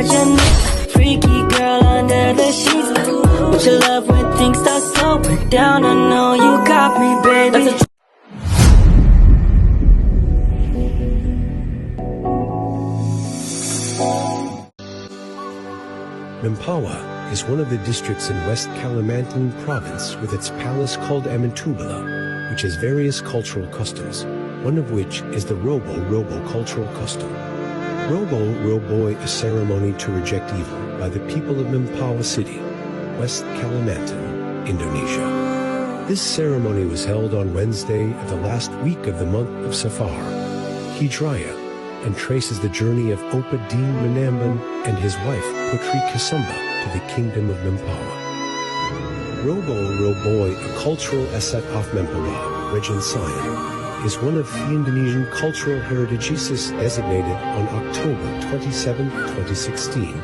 virgin. Freaky girl under the sheets. But you love when things start slowing down. I know you got me, baby. Mempawah is one of the districts in West Kalimantan province with its palace called Amantubala, which has various cultural customs, one of which is the Robo cultural custom. Robo is a ceremony to reject evil by the people of Mempawah City, West Kalimantan, Indonesia. This ceremony was held on Wednesday of the last week of the month of Safar, Hijriyah, and traces the journey of Opa Dean Manamban and his wife Putri Kasumba to the kingdom of Mempawah. Roboy, a cultural asset of Mempawah, Region Siam, is one of the Indonesian cultural heritages designated on October 27, 2016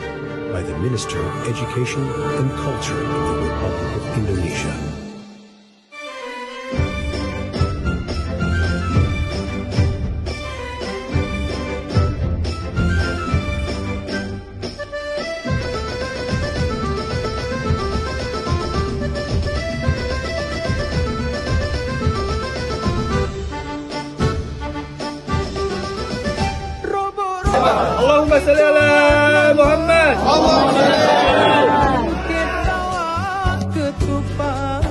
by the Minister of Education and Culture of the Republic of Indonesia. Allahumma salli ala Muhammad. Ketupat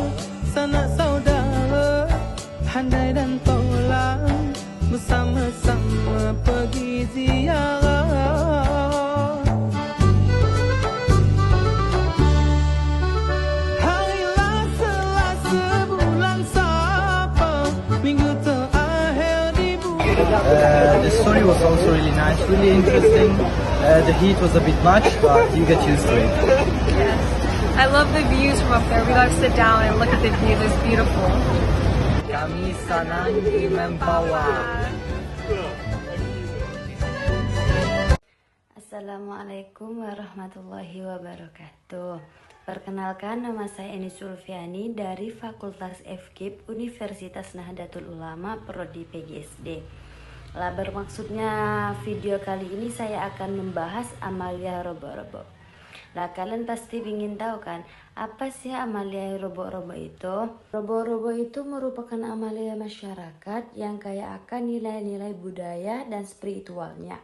sanak saudara, handai dan tolak, bersama-sama pergi ziarah. Harilah Selasa bulan Safar, minggu terakhir di bulan. The story was also really nice, really interesting. The heat was a bit much, but you get used to it. Yes. I love the views from up there. We got to sit down and look at the view. It's beautiful. Kami senang di Mempawah. Assalamualaikum warahmatullahi wabarakatuh. Perkenalkan, nama saya Eni Sulfiani dari Fakultas FKIP Universitas Nahdlatul Ulama Prodi PGSD. Lah, bermaksudnya video kali ini saya akan membahas amalia robo-robo. Lah, kalian pasti ingin tahu kan, apa sih amalia robo-robo itu? Robo-robo itu merupakan amalia masyarakat yang kaya akan nilai-nilai budaya dan spiritualnya.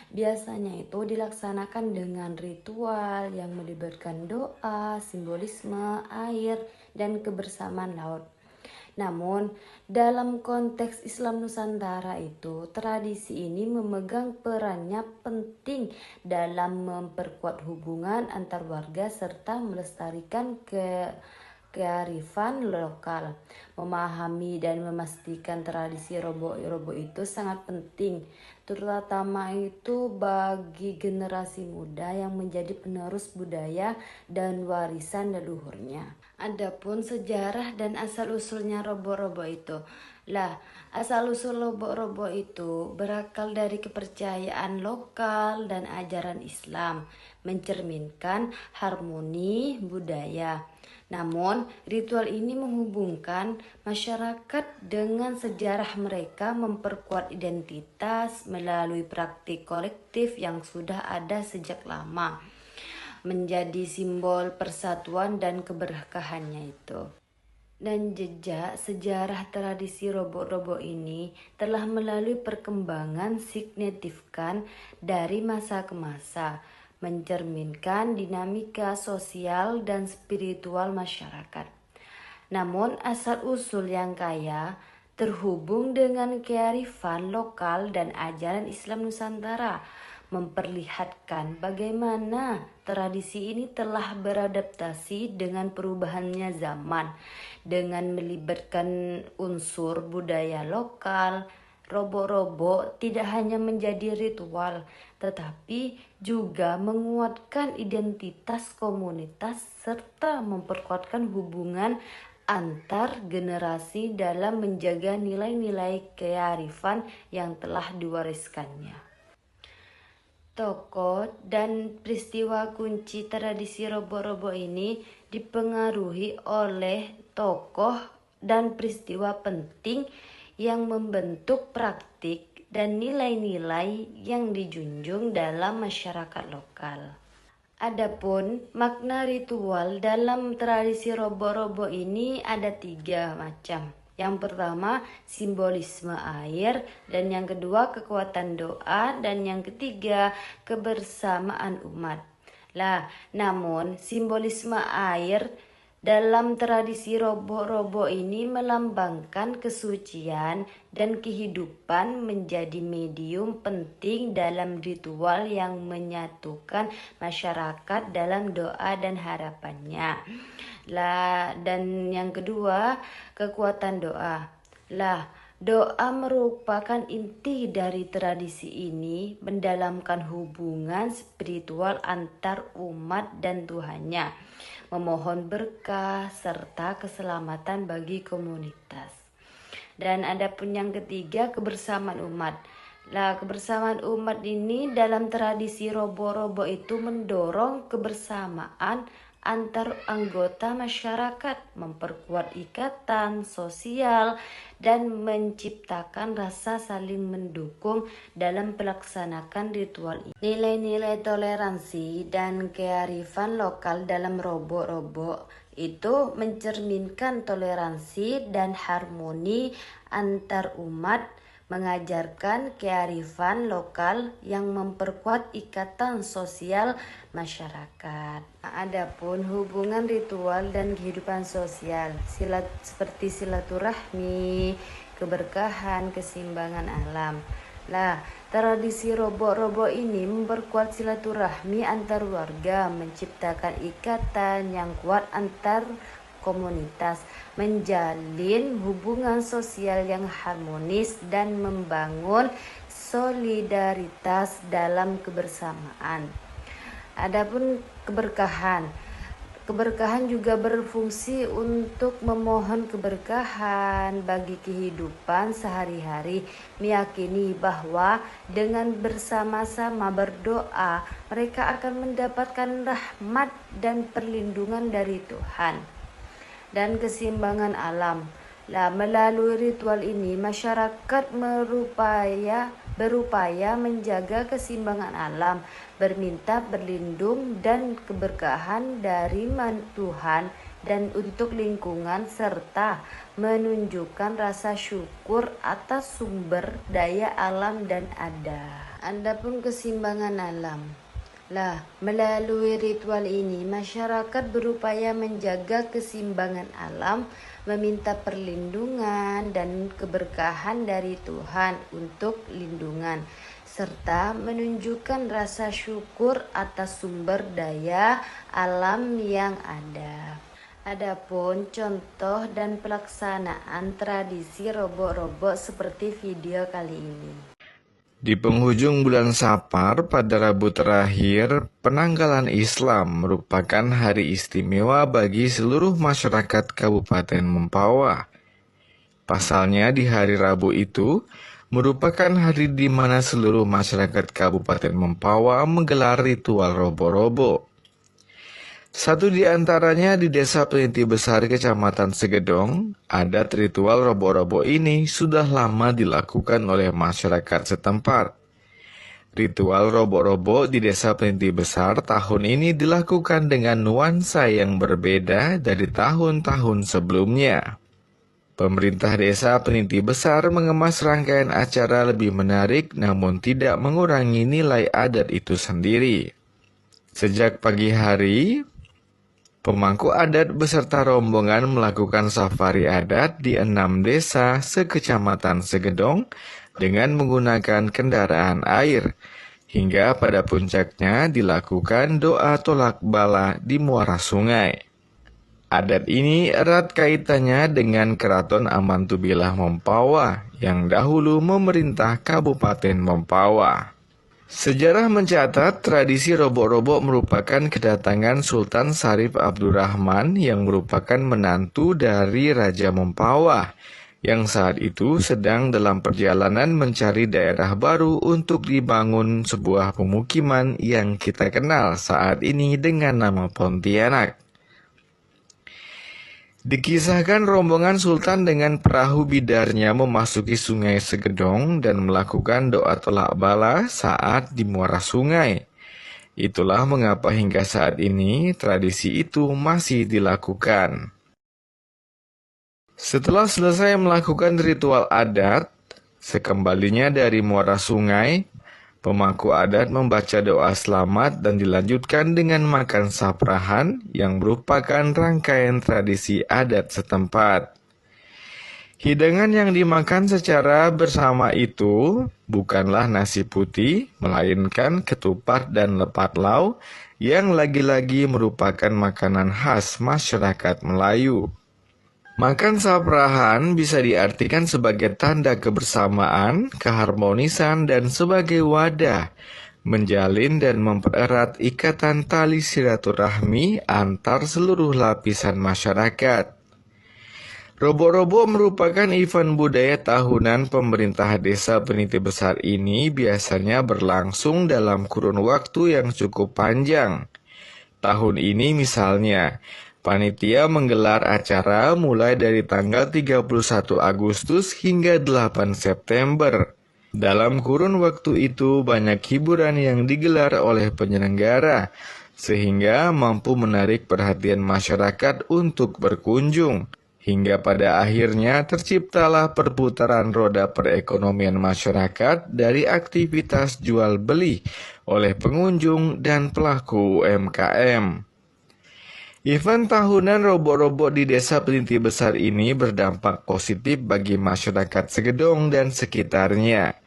Biasanya itu dilaksanakan dengan ritual yang melibatkan doa, simbolisme, air, dan kebersamaan laut. Namun, dalam konteks Islam Nusantara itu, tradisi ini memegang perannya penting dalam memperkuat hubungan antar warga serta melestarikan kearifan lokal. Memahami dan memastikan tradisi robo-robo itu sangat penting, terutama itu bagi generasi muda yang menjadi penerus budaya dan warisan leluhurnya. Adapun sejarah dan asal-usulnya robo-robo itu. Lah, asal-usul robo-robo itu berakal dari kepercayaan lokal dan ajaran Islam, mencerminkan harmoni budaya. Namun, ritual ini menghubungkan masyarakat dengan sejarah mereka, memperkuat identitas melalui praktik kolektif yang sudah ada sejak lama, menjadi simbol persatuan dan keberkahannya itu. Dan jejak sejarah tradisi robo-robo ini telah melalui perkembangan signifikan dari masa ke masa, mencerminkan dinamika sosial dan spiritual masyarakat. Namun asal-usul yang kaya terhubung dengan kearifan lokal dan ajaran Islam Nusantara, memperlihatkan bagaimana tradisi ini telah beradaptasi dengan perubahannya zaman dengan melibatkan unsur budaya lokal. Robo-robo tidak hanya menjadi ritual, tetapi juga menguatkan identitas komunitas serta memperkuatkan hubungan antar generasi dalam menjaga nilai-nilai kearifan yang telah diwariskannya. Tokoh dan peristiwa kunci tradisi robo-robo ini dipengaruhi oleh tokoh dan peristiwa penting yang membentuk praktik dan nilai-nilai yang dijunjung dalam masyarakat lokal. Adapun makna ritual dalam tradisi robo-robo ini ada 3 macam. Yang pertama, simbolisme air, dan yang kedua, kekuatan doa, dan yang ketiga, kebersamaan umat. Namun simbolisme air dalam tradisi robo-robo ini melambangkan kesucian dan kehidupan menjadi medium penting dalam ritual yang menyatukan masyarakat dalam doa dan harapannya. Dan yang kedua, kekuatan doa. Doa merupakan inti dari tradisi ini, mendalamkan hubungan spiritual antar umat dan Tuhannya, memohon berkah serta keselamatan bagi komunitas. Dan adapun yang ketiga, kebersamaan umat. Kebersamaan umat ini dalam tradisi robo-robo itu mendorong kebersamaan antar anggota masyarakat, memperkuat ikatan sosial dan menciptakan rasa saling mendukung dalam pelaksanakan ritual ini. Nilai-nilai toleransi dan kearifan lokal dalam robo-robo itu mencerminkan toleransi dan harmoni antar umat, mengajarkan kearifan lokal yang memperkuat ikatan sosial masyarakat. Adapun hubungan ritual dan kehidupan sosial, seperti silaturahmi, keberkahan, keseimbangan alam. Tradisi robo-robo ini memperkuat silaturahmi antar warga, menciptakan ikatan yang kuat antar komunitas, menjalin hubungan sosial yang harmonis dan membangun solidaritas dalam kebersamaan. Adapun keberkahan juga berfungsi untuk memohon keberkahan bagi kehidupan sehari-hari, meyakini bahwa dengan bersama-sama berdoa mereka akan mendapatkan rahmat dan perlindungan dari Tuhan. Dan keseimbangan alam. Melalui ritual ini masyarakat berupaya menjaga keseimbangan alam, berminta berlindung dan keberkahan dari Tuhan dan untuk lingkungan, serta menunjukkan rasa syukur atas sumber daya alam dan ada. Adapun keseimbangan alam. Melalui ritual ini masyarakat berupaya menjaga keseimbangan alam, meminta perlindungan dan keberkahan dari Tuhan untuk lindungan, serta menunjukkan rasa syukur atas sumber daya alam yang ada. Adapun contoh dan pelaksanaan tradisi robo-robo seperti video kali ini. Di penghujung bulan Safar pada Rabu terakhir, penanggalan Islam merupakan hari istimewa bagi seluruh masyarakat Kabupaten Mempawah. Pasalnya di hari Rabu itu merupakan hari di mana seluruh masyarakat Kabupaten Mempawah menggelar ritual robo-robo. Satu di antaranya di Desa Pelinti Besar, Kecamatan Segedong, adat ritual robo-robo ini sudah lama dilakukan oleh masyarakat setempat. Ritual robo-robo di Desa Pelinti Besar tahun ini dilakukan dengan nuansa yang berbeda dari tahun-tahun sebelumnya. Pemerintah Desa Pelinti Besar mengemas rangkaian acara lebih menarik namun tidak mengurangi nilai adat itu sendiri. Sejak pagi hari, pemangku adat beserta rombongan melakukan safari adat di 6 desa sekecamatan Segedong dengan menggunakan kendaraan air. Hingga pada puncaknya dilakukan doa tolak bala di muara sungai. Adat ini erat kaitannya dengan Keraton Amantubilah Mempawah yang dahulu memerintah Kabupaten Mempawah. Sejarah mencatat tradisi robo-robo merupakan kedatangan Sultan Syarif Abdurrahman yang merupakan menantu dari Raja Mempawah yang saat itu sedang dalam perjalanan mencari daerah baru untuk dibangun sebuah pemukiman yang kita kenal saat ini dengan nama Pontianak. Dikisahkan rombongan sultan dengan perahu bidarnya memasuki sungai Segedong dan melakukan doa tolak bala saat di muara sungai. Itulah mengapa hingga saat ini tradisi itu masih dilakukan. Setelah selesai melakukan ritual adat, sekembalinya dari muara sungai, pemangku adat membaca doa selamat dan dilanjutkan dengan makan saprahan yang merupakan rangkaian tradisi adat setempat. Hidangan yang dimakan secara bersama itu bukanlah nasi putih, melainkan ketupat dan lepat lau yang lagi-lagi merupakan makanan khas masyarakat Melayu. Makan saprahan bisa diartikan sebagai tanda kebersamaan, keharmonisan, dan sebagai wadah menjalin dan mempererat ikatan tali silaturahmi antar seluruh lapisan masyarakat. Robo-robo merupakan event budaya tahunan pemerintah desa Peniti Besar ini biasanya berlangsung dalam kurun waktu yang cukup panjang. Tahun ini misalnya, panitia menggelar acara mulai dari tanggal 31 Agustus hingga 8 September. Dalam kurun waktu itu banyak hiburan yang digelar oleh penyelenggara, sehingga mampu menarik perhatian masyarakat untuk berkunjung. Hingga pada akhirnya terciptalah perputaran roda perekonomian masyarakat dari aktivitas jual beli oleh pengunjung dan pelaku UMKM. Event tahunan robo-robo di Desa Peniti Besar ini berdampak positif bagi masyarakat Segedong dan sekitarnya.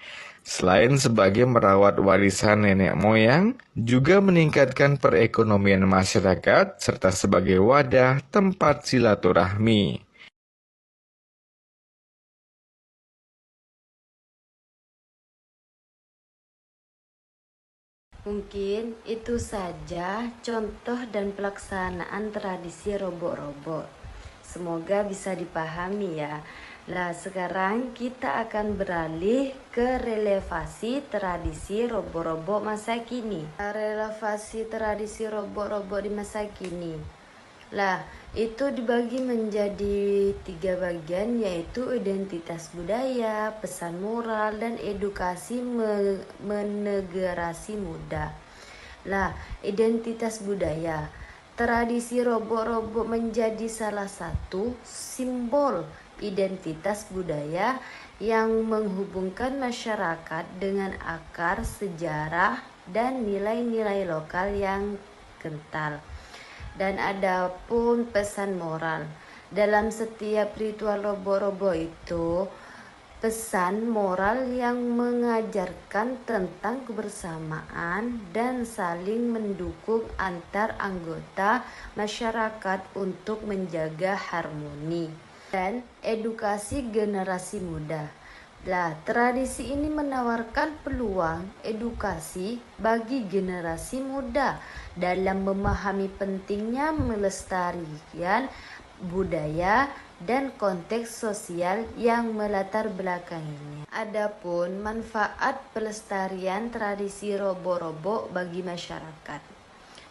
Selain sebagai merawat warisan nenek moyang, juga meningkatkan perekonomian masyarakat serta sebagai wadah tempat silaturahmi. Mungkin itu saja contoh dan pelaksanaan tradisi robo-robo. Semoga bisa dipahami ya. Nah, sekarang kita akan beralih ke relevasi tradisi robo-robo masa kini. Relevasi tradisi robo-robo di masa kini. Lah, itu dibagi menjadi 3 bagian, yaitu identitas budaya, pesan moral, dan edukasi menegerasi muda. Lah, identitas budaya. Tradisi robo-robo menjadi salah satu simbol identitas budaya yang menghubungkan masyarakat dengan akar sejarah dan nilai-nilai lokal yang kental. Dan ada pun pesan moral. Dalam setiap ritual robo-robo itu, pesan moral yang mengajarkan tentang kebersamaan dan saling mendukung antar anggota masyarakat untuk menjaga harmoni. Dan edukasi generasi muda. Lah, tradisi ini menawarkan peluang edukasi bagi generasi muda dalam memahami pentingnya melestarikan budaya dan konteks sosial yang melatar belakanginya. Adapun manfaat pelestarian tradisi robo-robo bagi masyarakat.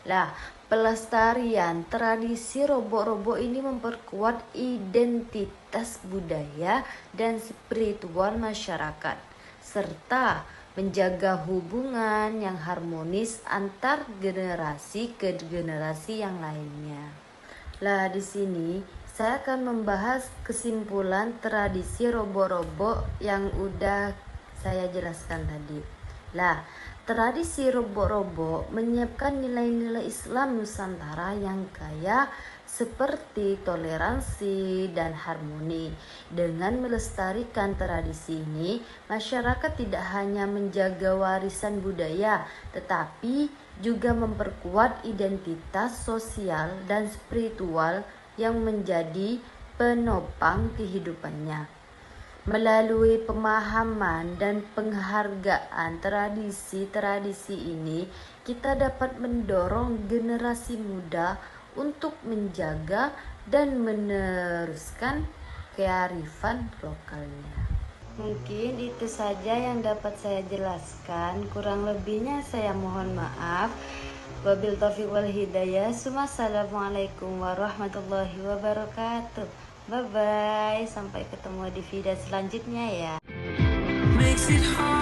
Lah, pelestarian tradisi robo-robo ini memperkuat identitas budaya dan spiritual masyarakat, serta menjaga hubungan yang harmonis antar generasi ke generasi yang lainnya. Lah, di sini saya akan membahas kesimpulan tradisi robo-robo yang udah saya jelaskan tadi. Lah, tradisi robo-robo menyiapkan nilai-nilai Islam Nusantara yang kaya seperti toleransi dan harmoni. Dengan melestarikan tradisi ini, masyarakat tidak hanya menjaga warisan budaya, tetapi juga memperkuat identitas sosial dan spiritual yang menjadi penopang kehidupannya. Melalui pemahaman dan penghargaan tradisi-tradisi ini, kita dapat mendorong generasi muda untuk menjaga dan meneruskan kearifan lokalnya. Mungkin itu saja yang dapat saya jelaskan. Kurang lebihnya saya mohon maaf. Wabil taufiq wal hidayah. Assalamualaikum warahmatullahi wabarakatuh. Bye bye. Sampai ketemu di video selanjutnya ya. Makes it hard.